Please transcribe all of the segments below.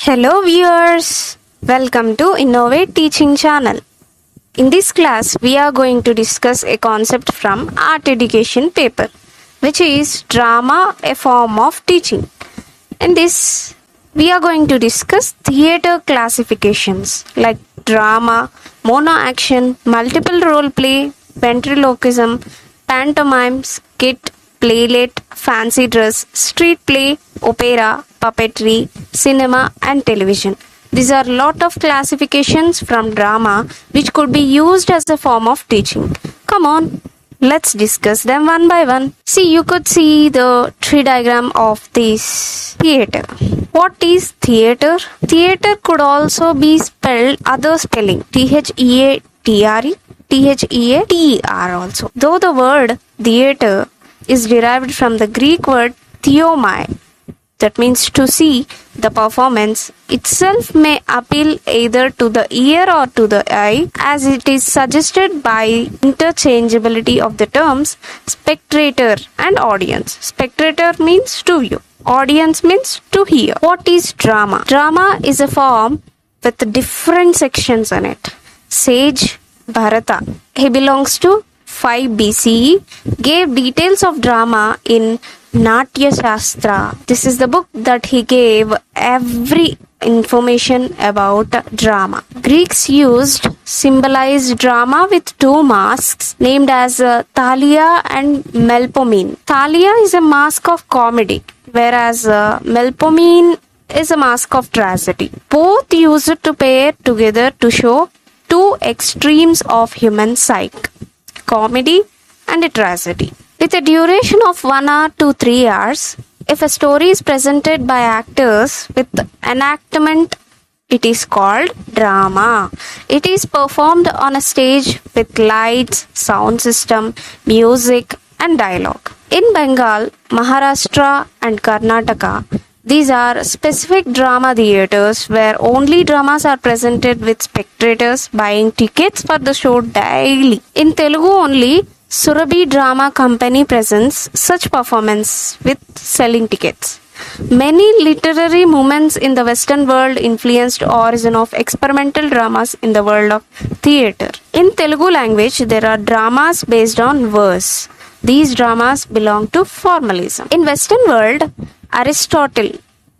Hello viewers, welcome to INNOVATE Teaching Channel. In this class, we are going to discuss a concept from art education paper, which is drama, a form of teaching. In this, we are going to discuss theatre classifications like drama, mono-action, multiple role play, ventriloquism, pantomime, skit, playlet, fancy dress, street play, opera, puppetry, cinema and television. These are lot of classifications from drama which could be used as a form of teaching. Come on, let's discuss them one by one. See, you could see the tree diagram of this theatre. What is theatre? Theatre could also be spelled other spelling, Theatre, Theater also. Though the word theatre is derived from the Greek word theomai, that means to see, the performance itself may appeal either to the ear or to the eye, as it is suggested by interchangeability of the terms spectator and audience. Spectator means to view, audience means to hear. What is drama? Drama is a form with different sections in it. Sage Bharata, he belongs to 5 BCE, gave details of drama in Natya Shastra. This is the book that he gave every information about drama. Greeks used symbolized drama with 2 masks named as Thalia and Melpomene. Thalia is a mask of comedy, whereas Melpomene is a mask of tragedy. Both used to pair together to show 2 extremes of human psyche, comedy and a tragedy. With a duration of 1 hour to 3 hours, if a story is presented by actors with enactment, it is called drama. It is performed on a stage with lights, sound system, music and dialogue. In Bengal, Maharashtra and Karnataka, these are specific drama theatres where only dramas are presented with spectators buying tickets for the show daily. In Telugu only, Surabhi Drama Company presents such performance with selling tickets. Many literary movements in the Western world influenced origin of experimental dramas in the world of theatre. In Telugu language, there are dramas based on verse. These dramas belong to formalism. In Western world, Aristotle,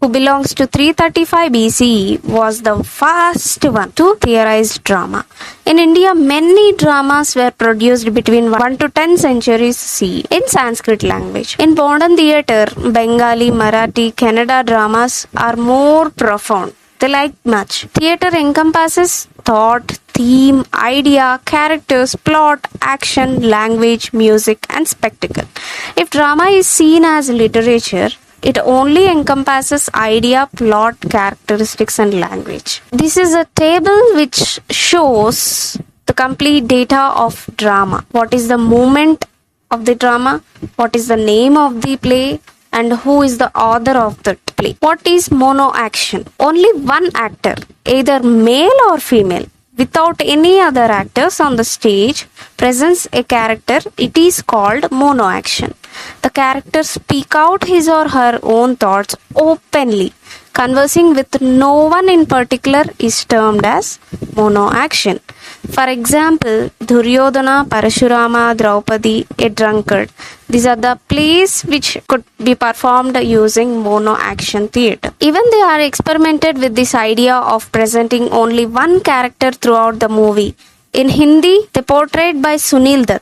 who belongs to 335 BCE, was the first one to theorize drama. In India, many dramas were produced between 1 to 10 centuries CE in Sanskrit language. In modern theatre, Bengali, Marathi, Kannada dramas are more profound. They like much. Theatre encompasses thought, theme, idea, characters, plot, action, language, music and spectacle. If drama is seen as literature, it only encompasses idea, plot, characteristics and language. This is a table which shows the complete data of drama. What is the movement of the drama? What is the name of the play? And who is the author of the play? What is mono-action? Only one actor, either male or female, without any other actors on the stage, presents a character. It is called mono-action. The characters speak out his or her own thoughts openly. Conversing with no one in particular is termed as mono-action. For example, Duryodhana, Parashurama, Draupadi, a drunkard. These are the plays which could be performed using mono-action theatre. Even they are experimented with this idea of presenting only one character throughout the movie. In Hindi, they portrayed by Sunil Dutt.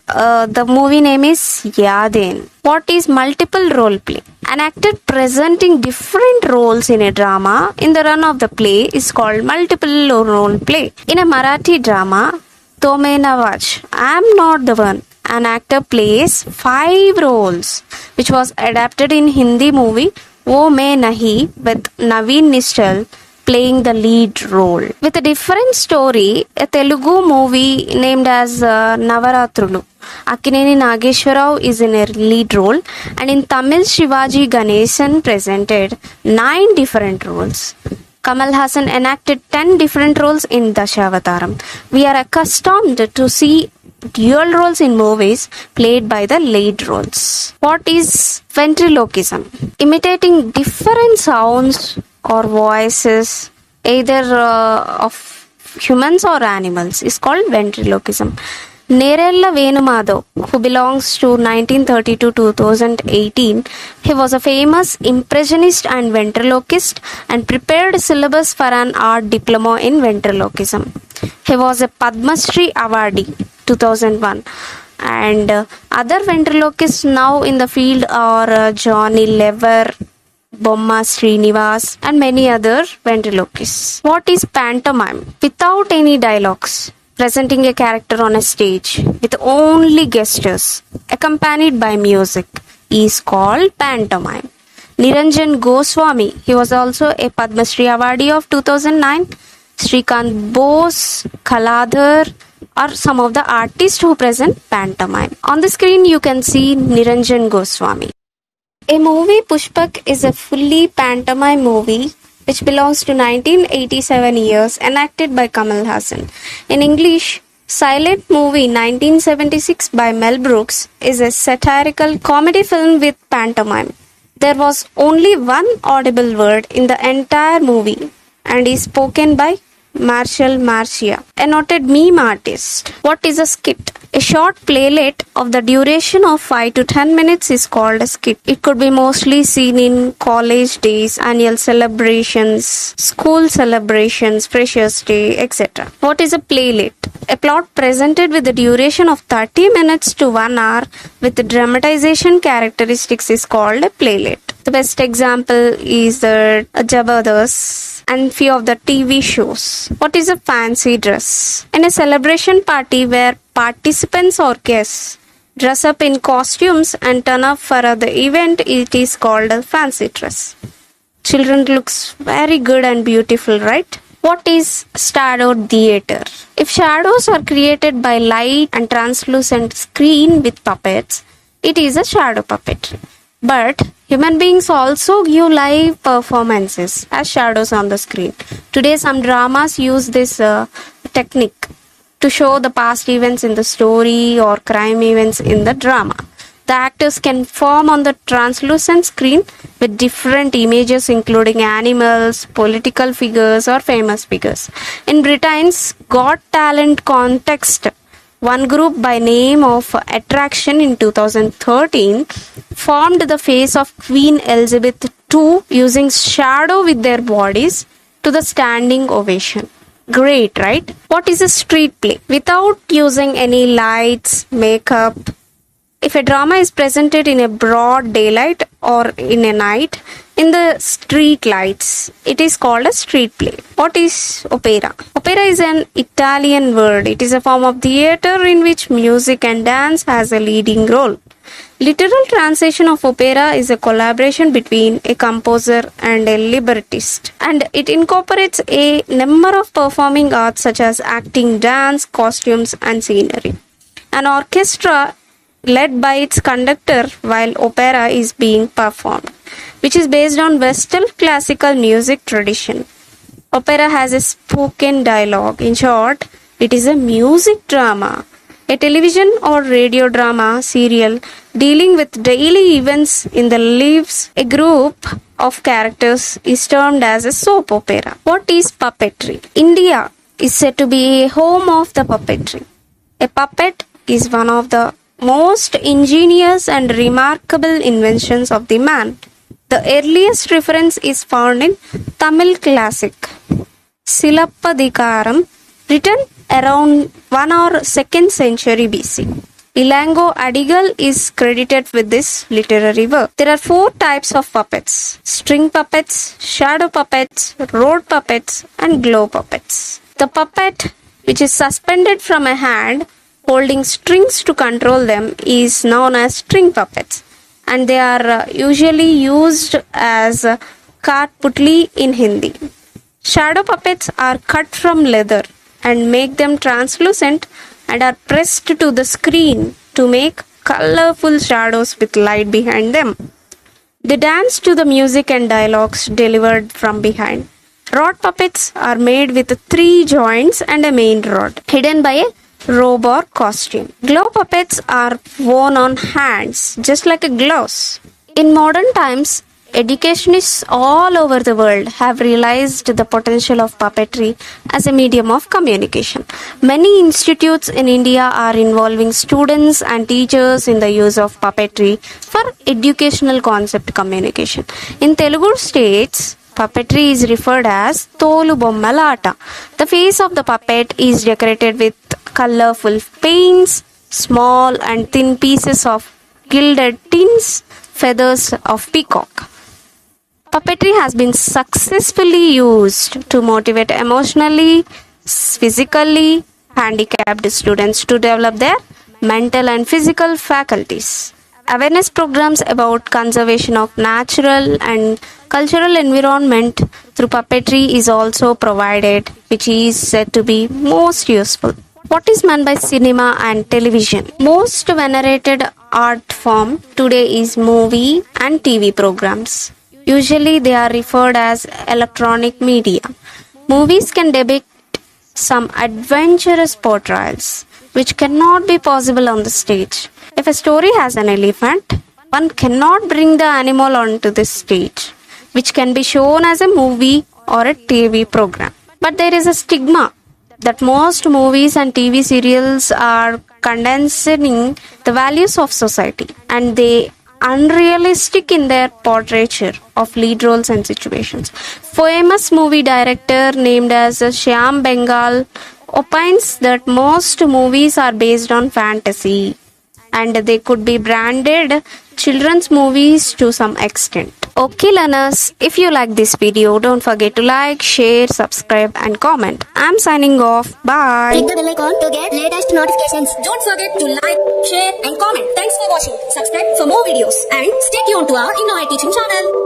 The movie name is Yaden. What is multiple role play? An actor presenting different roles in a drama in the run of the play is called multiple role play. In a Marathi drama, To Main Awaaz, I Am Not the One, an actor plays 5 roles, which was adapted in Hindi movie Wo Main Nahi with Naveen Nishchal playing the lead role. With a different story, a Telugu movie named as Navaratrulu, Akkineni Nageshwarao is in a lead role, and in Tamil, Shivaji Ganesan presented 9 different roles. Kamal Hassan enacted 10 different roles in Dashavataram. We are accustomed to see dual roles in movies played by the lead roles. What is ventriloquism? Imitating different sounds or voices either of humans or animals, is called ventriloquism. Nerella Venumadhav, who belongs to 1930 to 2018, he was a famous impressionist and ventriloquist and prepared syllabus for an art diploma in ventriloquism. He was a Padma Shri awardee 2001. And other ventriloquists now in the field are Johnny Lever, Bomma Srinivas, and many other ventriloquists. What is pantomime? Without any dialogues, presenting a character on a stage with only gestures accompanied by music is called pantomime. Niranjan Goswami, he was also a Padma Shri awardee of 2009. Srikant Bose, Kaladhar are some of the artists who present pantomime. On the screen you can see Niranjan Goswami. A movie Pushpak is a fully pantomime movie which belongs to 1987 years, enacted by Kamal Hassan. In English, Silent Movie 1976 by Mel Brooks is a satirical comedy film with pantomime. There was only one audible word in the entire movie and is spoken by Marshall Marcia, a noted meme artist. What is a skit? A short playlet of the duration of 5 to 10 minutes is called a skit. It could be mostly seen in college days, annual celebrations, school celebrations, Freshers' Day, etc. What is a playlet? A plot presented with the duration of 30 minutes to 1 hour with the dramatization characteristics is called a playlet. The best example is the Jabardast and few of the TV shows. What is a fancy dress? In a celebration party where participants or guests dress up in costumes and turn up for the event, it is called a fancy dress. Children looks very good and beautiful, right? What is shadowed theatre? If shadows are created by light and translucent screen with puppets, it is a shadow puppetry. But human beings also give live performances as shadows on the screen. Today some dramas use this technique to show the past events in the story or crime events in the drama. The actors can form on the translucent screen with different images including animals, political figures or famous figures. In Britain's Got Talent context, one group by name of Attraction in 2013 formed the face of Queen Elizabeth II using shadow with their bodies to the standing ovation. Great, right? What is a street play? Without using any lights, makeup, if a drama is presented in a broad daylight or in a night, in the street lights, it is called a street play. What is opera? Opera is an Italian word. It is a form of theatre in which music and dance has a leading role. Literal translation of opera is a collaboration between a composer and a librettist, and it incorporates a number of performing arts such as acting, dance, costumes, and scenery. An orchestra led by its conductor while opera is being performed, which is based on Western classical music tradition. Opera has a spoken dialogue. In short, it is a music drama. A television or radio drama serial dealing with daily events in the lives a group of characters is termed as a soap opera. What is puppetry? India is said to be a home of the puppetry. A puppet is one of the most ingenious and remarkable inventions of the man. The earliest reference is found in Tamil classic Silappadikaram, written around 1 or 2nd century BC. Ilango Adigal is credited with this literary work. There are 4 types of puppets: string puppets, shadow puppets, road puppets, and glow puppets. The puppet, which is suspended from a hand holding strings to control them, is known as string puppets, and they are usually used as Katputli in Hindi. Shadow puppets are cut from leather and make them translucent and are pressed to the screen to make colorful shadows with light behind them. They dance to the music and dialogues delivered from behind. Rod puppets are made with 3 joints and a main rod, hidden by a robe or costume. Glow puppets are worn on hands, just like a gloves. In modern times, educationists all over the world have realized the potential of puppetry as a medium of communication. Many institutes in India are involving students and teachers in the use of puppetry for educational concept communication. In Telugu states, puppetry is referred as Tolu Bommalata. The face of the puppet is decorated with colorful paints, small and thin pieces of gilded tins, feathers of peacock. Puppetry has been successfully used to motivate emotionally, physically handicapped students to develop their mental and physical faculties. Awareness programs about conservation of natural and cultural environment through puppetry is also provided, which is said to be most useful. What is meant by cinema and television? Most venerated art form today is movie and TV programs. Usually they are referred as electronic media. Movies can depict some adventurous portrayals which cannot be possible on the stage. If a story has an elephant, one cannot bring the animal onto the stage, which can be shown as a movie or a TV program. But there is a stigma that most movies and TV serials are condensing the values of society, and they unrealistic in their portraiture of lead roles and situations. Famous movie director named as Shyam Bengal opines that most movies are based on fantasy and they could be branded children's movies to some extent. Okay learners, if you like this video, don't forget to like, share, subscribe and comment. I'm signing off. Bye. Click the bell icon to get latest notifications. Don't forget to like, share and comment. Thanks for watching. Subscribe for more videos and stay tuned to our Innovate Teaching channel.